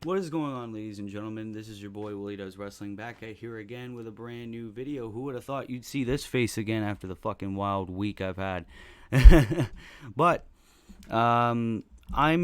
What is going on, ladies and gentlemen? This is your boy Willie Does Wrestling back at here again with a brand new video. Who would have thought you'd see this face again after the fucking wild week I've had? But I'm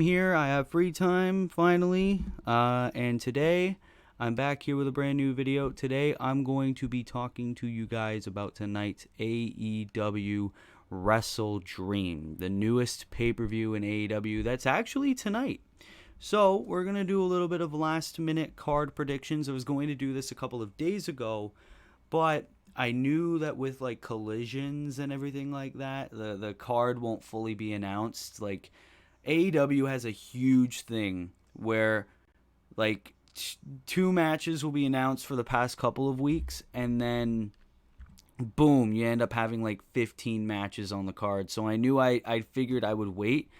here. I have free time finally, and today I'm back here with a brand new video. Today I'm going to be talking to you guys about tonight's AEW Wrestledream, the newest pay-per-view in AEW. That's actually tonight. So, we're going to do a little bit of last-minute card predictions. I was going to do this a couple of days ago, but I knew that with, like, collisions and everything like that, the card won't fully be announced. Like, AEW has a huge thing where, like, two matches will be announced for the past couple of weeks, and then, boom, you end up having, like, 15 matches on the card. So, I knew I figured I would wait,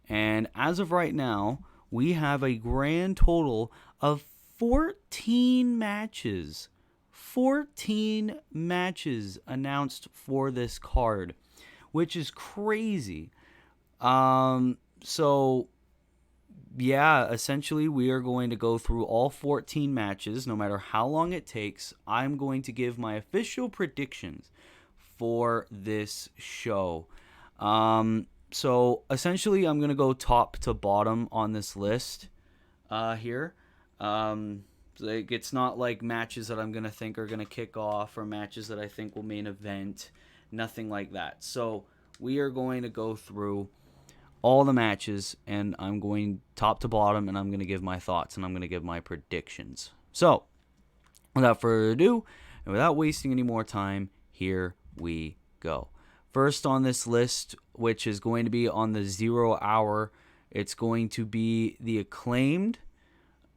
and as of right now, we have a grand total of 14 matches. 14 matches announced for this card, which is crazy. So, yeah, essentially we are going to go through all 14 matches, no matter how long it takes. I'm going to give my official predictions for this show. So, essentially, I'm going to go top to bottom on this list here. It's not like matches that I'm going to think are going to kick off or matches that I think will main event. Nothing like that. So, we are going to go through all the matches, and I'm going top to bottom, and I'm going to give my thoughts, and I'm going to give my predictions. So, without further ado, and without wasting any more time, here we go. First on this list, which is going to be on the 0 hour, it's going to be the Acclaimed,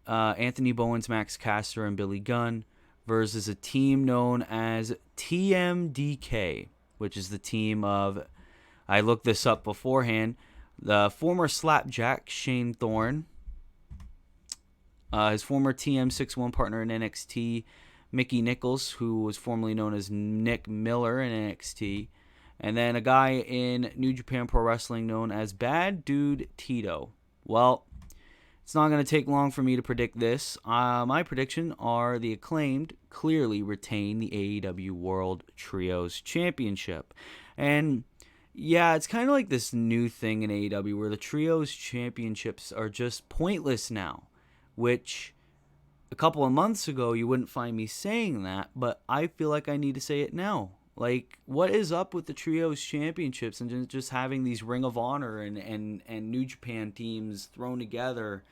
Anthony Bowens, Max Caster, and Billy Gunn versus a team known as TMDK, which is the team of, I looked this up beforehand, the former Slapjack, Shane Thorne, his former TM61 partner in NXT, Mickey Nichols, who was formerly known as Nick Miller in NXT, and then a guy in New Japan Pro Wrestling known as Bad Dude Tito. Well, it's not going to take long for me to predict this. My prediction are the Acclaimed clearly retain the AEW World Trios Championship. And yeah, it's kind of like this new thing in AEW where the Trios Championships are just pointless now, which a couple of months ago you wouldn't find me saying that, but I feel like I need to say it now. Like, what is up with the Trios Championships and just having these Ring of Honor and New Japan teams thrown together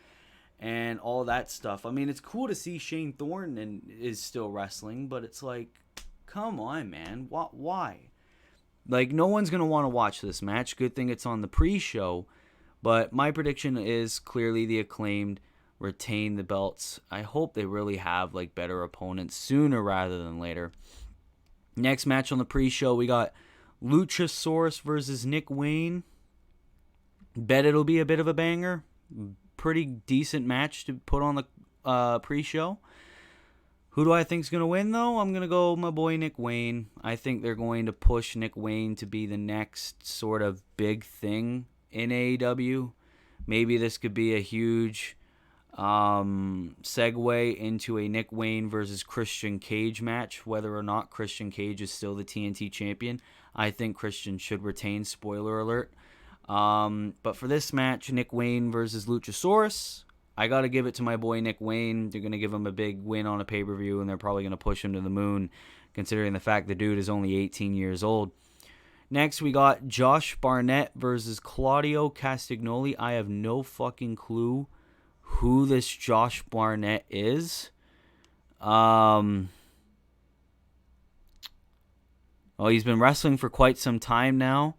and all that stuff? I mean, it's cool to see Shane Thorne is still wrestling, but it's like, come on, man. Why? Like, no one's going to want to watch this match. Good thing it's on the pre-show. But my prediction is clearly the Acclaimed retain the belts. I hope they really have, like, better opponents sooner rather than later. Next match on the pre-show, we got Luchasaurus versus Nick Wayne. Bet it'll be a bit of a banger. Pretty decent match to put on the pre-show. Who do I think's going to win, though? I'm going to go my boy Nick Wayne. I think they're going to push Nick Wayne to be the next sort of big thing in AEW. Maybe this could be a huge segue into a Nick Wayne versus Christian Cage match, whether or not Christian Cage is still the TNT champion. I think Christian should retain, spoiler alert. But for this match, Nick Wayne versus Luchasaurus, I got to give it to my boy Nick Wayne. They're going to give him a big win on a pay-per-view, and they're probably going to push him to the moon, considering the fact the dude is only 18 years old. Next, we got Josh Barnett versus Claudio Castagnoli. I have no fucking clue who this Josh Barnett is. He's been wrestling for quite some time now.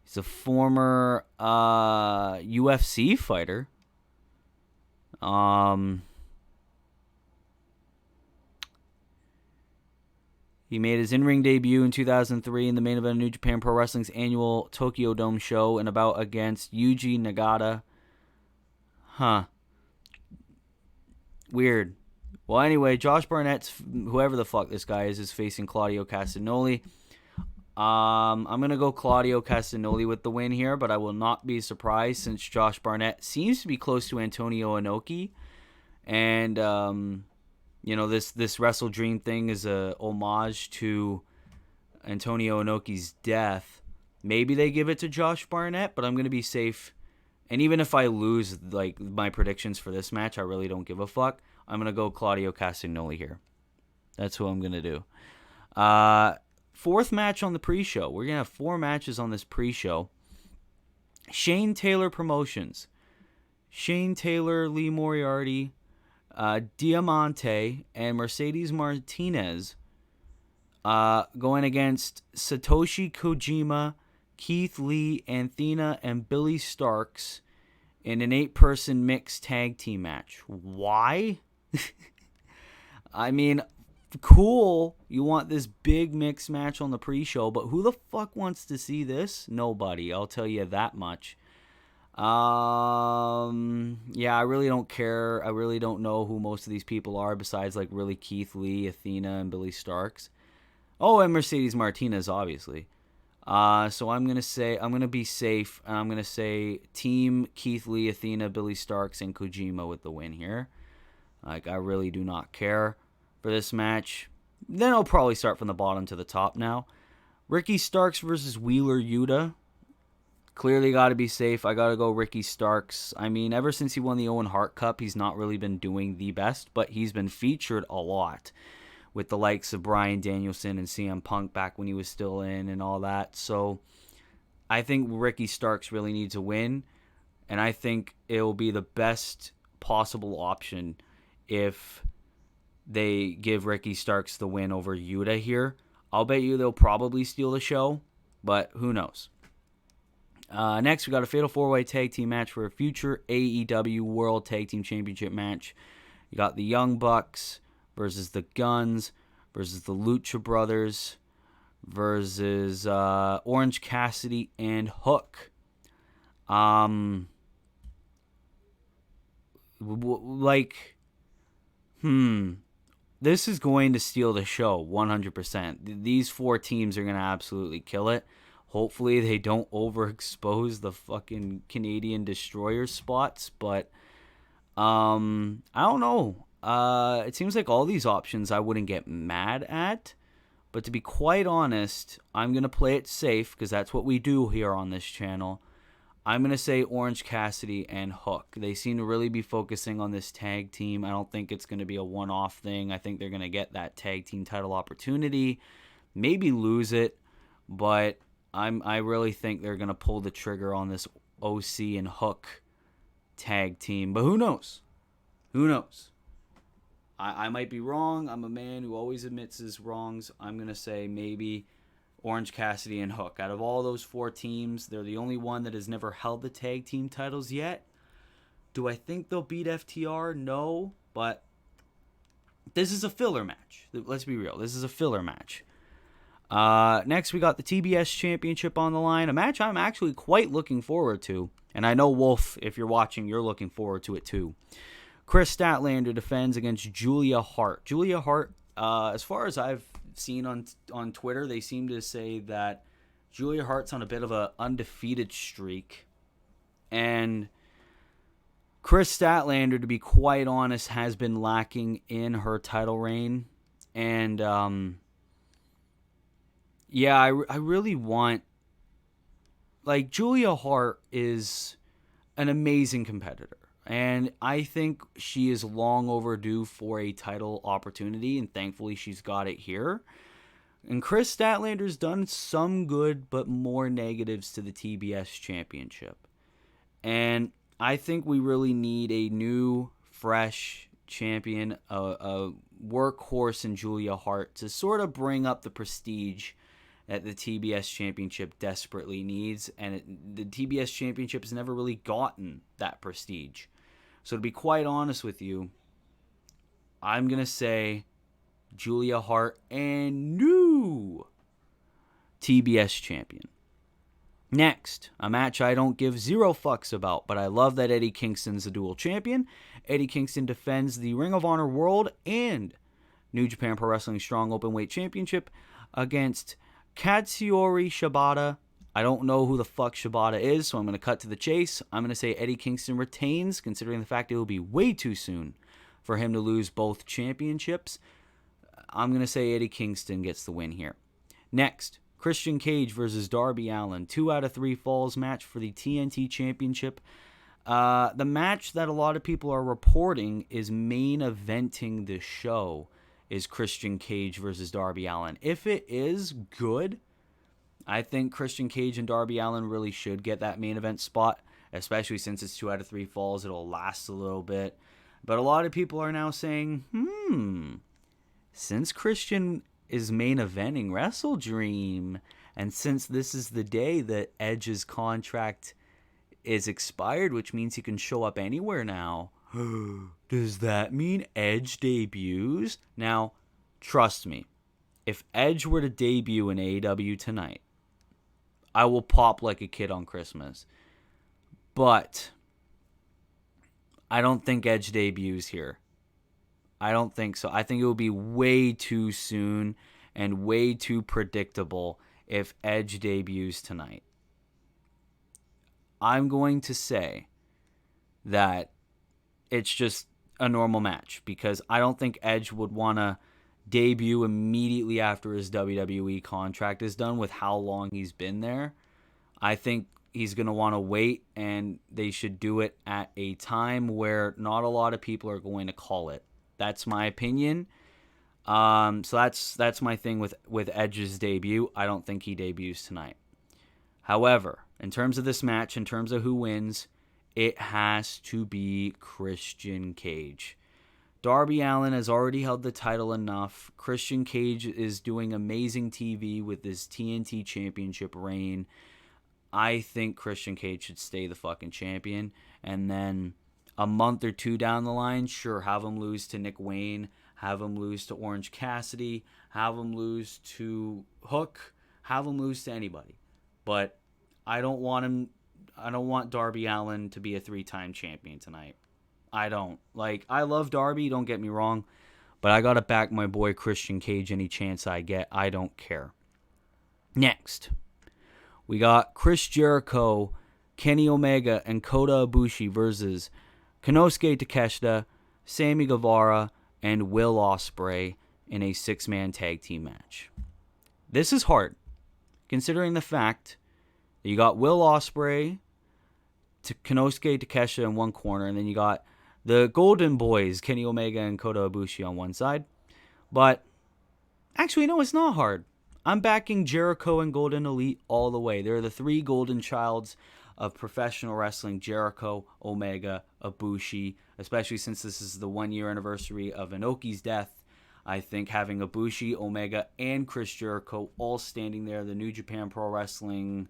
He's a former UFC fighter. He made his in-ring debut in 2003 in the main event of New Japan Pro Wrestling's annual Tokyo Dome show and a bout against Yuji Nagata. Huh. Weird. Well, anyway, Josh Barnett's, whoever the fuck this guy is facing Claudio Castagnoli. I'm going to go Claudio Castagnoli with the win here, but I will not be surprised since Josh Barnett seems to be close to Antonio Inoki. And this Wrestledream thing is a homage to Antonio Inoki's death. Maybe they give it to Josh Barnett, but I'm gonna be safe. And even if I lose like my predictions for this match, I really don't give a fuck. I'm gonna go Claudio Castagnoli here. That's who I'm gonna do. Fourth match on the pre-show. We're gonna have 4 matches on this pre-show. Shane Taylor Promotions. Shane Taylor, Lee Moriarty, Diamante, and Mercedes Martinez going against Satoshi Kojima, Keith Lee, Athena, and Billy Starks in an 8-person mixed tag team match. Why? I mean, cool. You want this big mixed match on the pre-show, but who the fuck wants to see this? Nobody. I'll tell you that much. Yeah, I really don't care. I really don't know who most of these people are besides like really Keith Lee, Athena, and Billy Starks. Oh, and Mercedes Martinez, obviously. So I'm gonna be safe, and I'm gonna say Team Keith Lee, Athena, Billy Starks, and Kojima with the win here. Like, I really do not care for this match. Then I'll probably start from the bottom to the top now. Ricky Starks versus Wheeler Yuta. Clearly got to be safe. I got to go Ricky Starks. I mean, ever since he won the Owen Hart Cup, he's not really been doing the best, but he's been featured a lot with the likes of Bryan Danielson and CM Punk back when he was still in and all that. So I think Ricky Starks really needs a win, and I think it will be the best possible option if they give Ricky Starks the win over Yuta here. I'll bet you they'll probably steal the show, but who knows? Next, we got a Fatal 4-Way Tag Team match for a future AEW World Tag Team Championship match. You got the Young Bucks versus the Guns versus the Lucha Brothers versus Orange Cassidy and Hook. This is going to steal the show 100%. These 4 teams are going to absolutely kill it. Hopefully they don't overexpose the fucking Canadian Destroyer spots, but I don't know. It seems like all these options I wouldn't get mad at, but to be quite honest, I'm going to play it safe because that's what we do here on this channel. I'm going to say Orange Cassidy and Hook. They seem to really be focusing on this tag team. I don't think it's going to be a one-off thing. I think they're going to get that tag team title opportunity, maybe lose it, but I really think they're going to pull the trigger on this OC and Hook tag team. But who knows? Who knows? I might be wrong. I'm a man who always admits his wrongs. I'm going to say maybe Orange Cassidy and Hook. Out of all those 4 teams, they're the only one that has never held the tag team titles yet. Do I think they'll beat FTR? No. But this is a filler match. Let's be real. This is a filler match. Next, we got the TBS Championship on the line, a match I'm actually quite looking forward to. And I know, Wolf, if you're watching, you're looking forward to it too. Chris Statlander defends against Julia Hart. Julia Hart, as far as I've seen on Twitter, they seem to say that Julia Hart's on a bit of an undefeated streak. And Chris Statlander, to be quite honest, has been lacking in her title reign. And, yeah, I really want... Like, Julia Hart is an amazing competitor. And I think she is long overdue for a title opportunity, and thankfully she's got it here. And Chris Statlander's done some good, but more negatives to the TBS Championship. And I think we really need a new, fresh champion, a workhorse in Julia Hart to sort of bring up the prestige that the TBS Championship desperately needs. And the TBS Championship has never really gotten that prestige. So to be quite honest with you, I'm going to say Julia Hart and new TBS champion. Next, a match I don't give 0 fucks about, but I love that Eddie Kingston's the dual champion. Eddie Kingston defends the Ring of Honor World and New Japan Pro Wrestling Strong Openweight Championship against Katsuyori Shibata. I don't know who the fuck Shibata is, so I'm going to cut to the chase. I'm going to say Eddie Kingston retains, considering the fact it will be way too soon for him to lose both championships. I'm going to say Eddie Kingston gets the win here. Next, Christian Cage versus Darby Allin. 2 out of 3 falls match for the TNT Championship. The match that a lot of people are reporting is main eventing the show is Christian Cage versus Darby Allin. If it is good, I think Christian Cage and Darby Allin really should get that main event spot, especially since it's 2 out of 3 falls. It'll last a little bit. But a lot of people are now saying, since Christian is main eventing Wrestledream, and since this is the day that Edge's contract is expired, which means he can show up anywhere now, does that mean Edge debuts? Now, trust me, if Edge were to debut in AEW tonight, I will pop like a kid on Christmas. But I don't think Edge debuts here. I don't think so. I think it would be way too soon and way too predictable if Edge debuts tonight. I'm going to say that it's just a normal match because I don't think Edge would want to debut immediately after his WWE contract is done with how long he's been there. I think he's going to want to wait, and they should do it at a time where not a lot of people are going to call it. That's my opinion. So that's my thing with Edge's debut. I don't think he debuts tonight. However, in terms of this match, in terms of who wins, it has to be Christian Cage. Darby Allin has already held the title enough. Christian Cage is doing amazing TV with his TNT Championship reign. I think Christian Cage should stay the fucking champion. And then a month or two down the line, sure, have him lose to Nick Wayne, have him lose to Orange Cassidy, have him lose to Hook, have him lose to anybody. But I don't want Darby Allin to be a 3-time champion tonight. I don't. I love Darby, don't get me wrong, but I got to back my boy Christian Cage any chance I get. I don't care. Next, we got Chris Jericho, Kenny Omega, and Kota Ibushi versus Konosuke Takeshita, Sammy Guevara, and Will Ospreay in a 6-man tag team match. This is hard, considering the fact that you got Will Ospreay, Konosuke Takeshita in one corner, and then you got the Golden Boys, Kenny Omega and Kota Ibushi on one side. But actually, no, it's not hard. I'm backing Jericho and Golden Elite all the way. They're the 3 golden childs of professional wrestling: Jericho, Omega, Ibushi, especially since this is the 1-year anniversary of Inoki's death. I think having Ibushi, Omega, and Chris Jericho all standing there, the New Japan Pro Wrestling,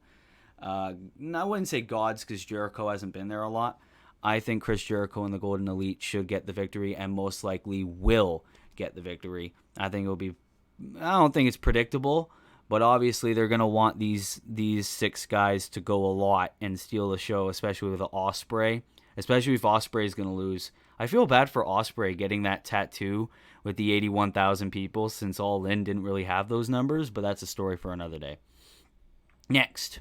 I wouldn't say gods because Jericho hasn't been there a lot. I think Chris Jericho and the Golden Elite should get the victory and most likely will get the victory. I don't think it's predictable, but obviously they're going to want these 6 guys to go a lot and steal the show, especially with Ospreay, especially if Ospreay is going to lose. I feel bad for Ospreay getting that tattoo with the 81,000 people since All In didn't really have those numbers, but that's a story for another day. Next,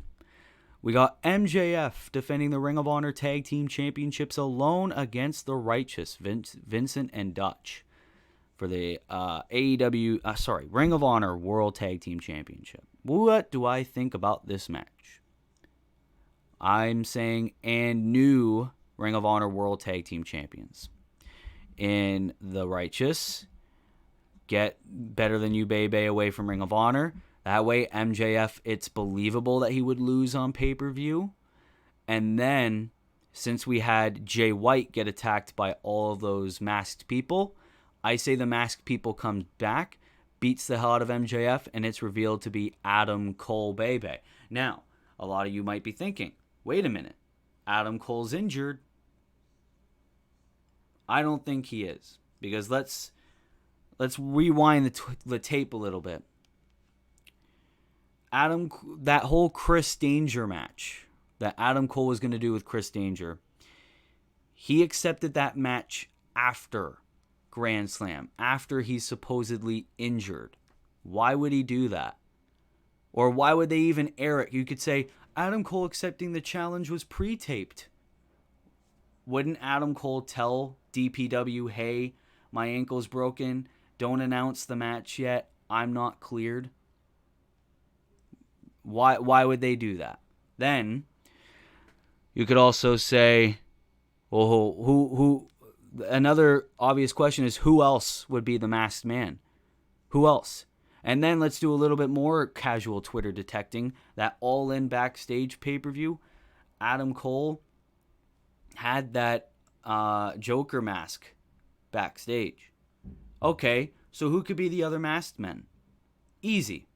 we got MJF defending the Ring of Honor Tag Team Championships alone against the Righteous, Vincent and Dutch, for the Ring of Honor World Tag Team Championship. What do I think about this match? I'm saying and new Ring of Honor World Tag Team Champions. In the Righteous, get Better Than You Baby away from Ring of Honor. That way, MJF, it's believable that he would lose on pay-per-view. And then, since we had Jay White get attacked by all of those masked people, I say the masked people comes back, beats the hell out of MJF, and it's revealed to be Adam Cole Bebe. Now, a lot of you might be thinking, wait a minute, Adam Cole's injured. I don't think he is, because let's rewind the tape a little bit. That whole Chris Danger match that Adam Cole was going to do with Chris Danger, he accepted that match after Grand Slam, after he's supposedly injured. Why would he do that? Or why would they even air it? You could say Adam Cole accepting the challenge was pre-taped. Wouldn't Adam Cole tell DPW, hey, my ankle's broken. Don't announce the match yet. I'm not cleared. Why would they do that? Then you could also say, well, who another obvious question is, who else would be the masked man? Who else? And then let's do a little bit more casual Twitter detecting. That All In backstage pay-per-view, Adam Cole had that Joker mask backstage. Okay, so who could be the other masked men? Easy.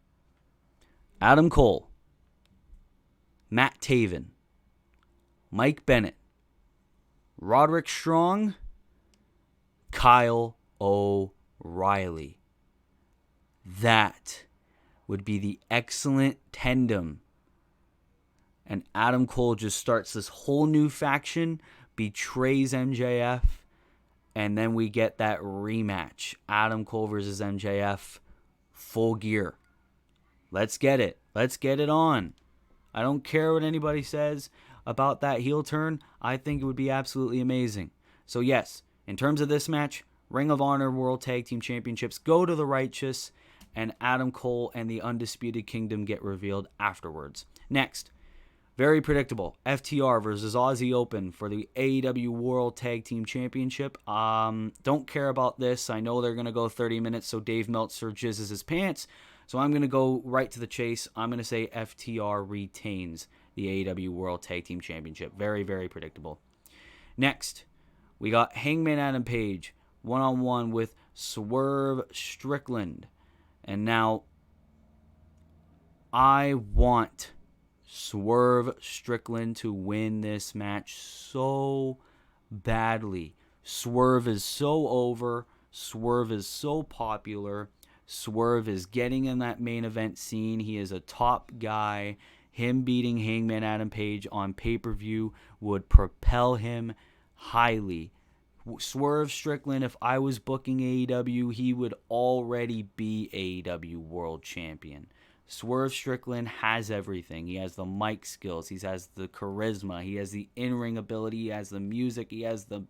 Adam Cole, Matt Taven, Mike Bennett, Roderick Strong, Kyle O'Reilly. That would be the excellent tandem. And Adam Cole just starts this whole new faction, betrays MJF, and then we get that rematch. Adam Cole versus MJF, Full Gear. Let's get it. Let's get it on. I don't care what anybody says about that heel turn. I think it would be absolutely amazing. So yes, in terms of this match, Ring of Honor World Tag Team Championships go to the Righteous, and Adam Cole and the Undisputed Kingdom get revealed afterwards. Next, very predictable, FTR versus Aussie Open for the AEW World Tag Team Championship. Don't care about this. I know they're going to go 30 minutes, so Dave Meltzer jizzes his pants. So I'm going to go right to the chase. I'm going to say FTR retains the AEW World Tag Team Championship. Very, very predictable. Next, we got Hangman Adam Page one-on-one with Swerve Strickland. And now, I want Swerve Strickland to win this match so badly. Swerve is so over. Swerve is so popular. Swerve is getting in that main event scene. He is a top guy. Him beating Hangman Adam Page on pay-per-view would propel him highly. Swerve Strickland, if I was booking AEW, he would already be AEW World Champion. Swerve Strickland has everything. He has the mic skills. He has the charisma. He has the in-ring ability. He has the music. He has the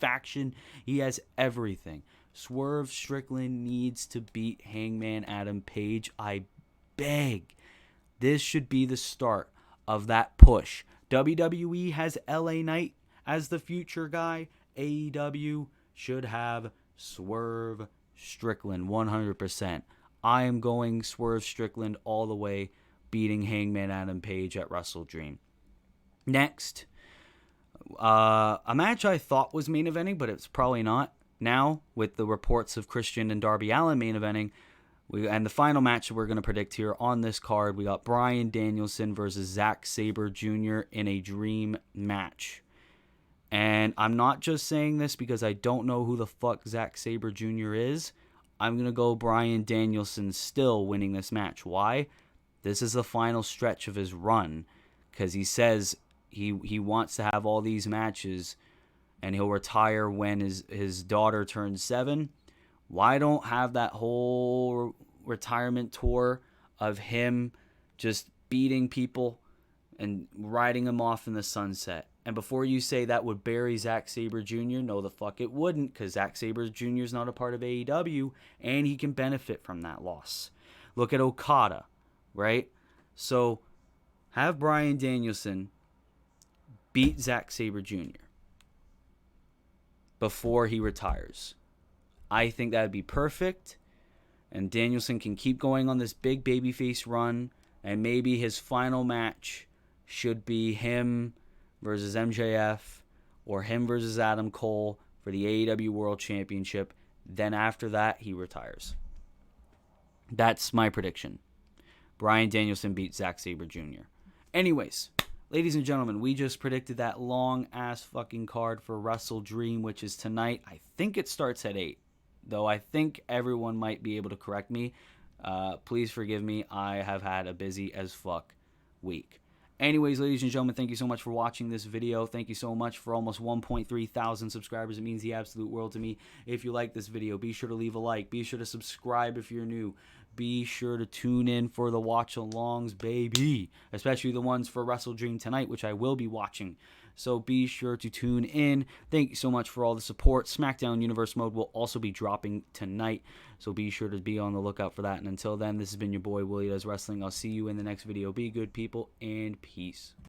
faction. He has everything. Swerve Strickland needs to beat Hangman Adam Page. I beg. This should be the start of that push. WWE has LA Knight as the future guy. AEW should have Swerve Strickland 100%. I am going Swerve Strickland all the way, beating Hangman Adam Page at Wrestledream. Next, a match I thought was main eventing, but it's probably not. Now, with the reports of Christian and Darby Allin main eventing, and the final match that we're going to predict here on this card, we got Bryan Danielson versus Zack Sabre Jr. in a dream match. And I'm not just saying this because I don't know who the fuck Zack Sabre Jr. is. I'm going to go Bryan Danielson still winning this match. Why? This is the final stretch of his run, because he says he wants to have all these matches and he'll retire when his daughter turns 7. Why don't have that whole retirement tour of him just beating people and riding them off in the sunset? And before you say that would bury Zack Sabre Jr., no the fuck it wouldn't, because Zack Sabre Jr. is not a part of AEW, and he can benefit from that loss. Look at Okada, right? So have Bryan Danielson beat Zack Sabre Jr. before he retires. I think that would be perfect, and Danielson can keep going on this big babyface run, and maybe his final match should be him versus MJF or him versus Adam Cole for the AEW World Championship. Then after that, he retires. That's my prediction. Bryan Danielson beats Zack Sabre Jr. Anyways, ladies and gentlemen, we just predicted that long-ass fucking card for Wrestledream, which is tonight. I think it starts at 8, though I think everyone might be able to correct me. Please forgive me. I have had a busy as fuck week. Anyways, ladies and gentlemen, thank you so much for watching this video. Thank you so much for almost 1.3 thousand subscribers. It means the absolute world to me. If you like this video, be sure to leave a like. Be sure to subscribe if you're new. Be sure to tune in for the watch-alongs, baby. Especially the ones for Wrestledream tonight, which I will be watching. So be sure to tune in. Thank you so much for all the support. SmackDown Universe Mode will also be dropping tonight, so be sure to be on the lookout for that. And until then, this has been your boy Willie Does Wrestling. I'll see you in the next video. Be good, people, and peace.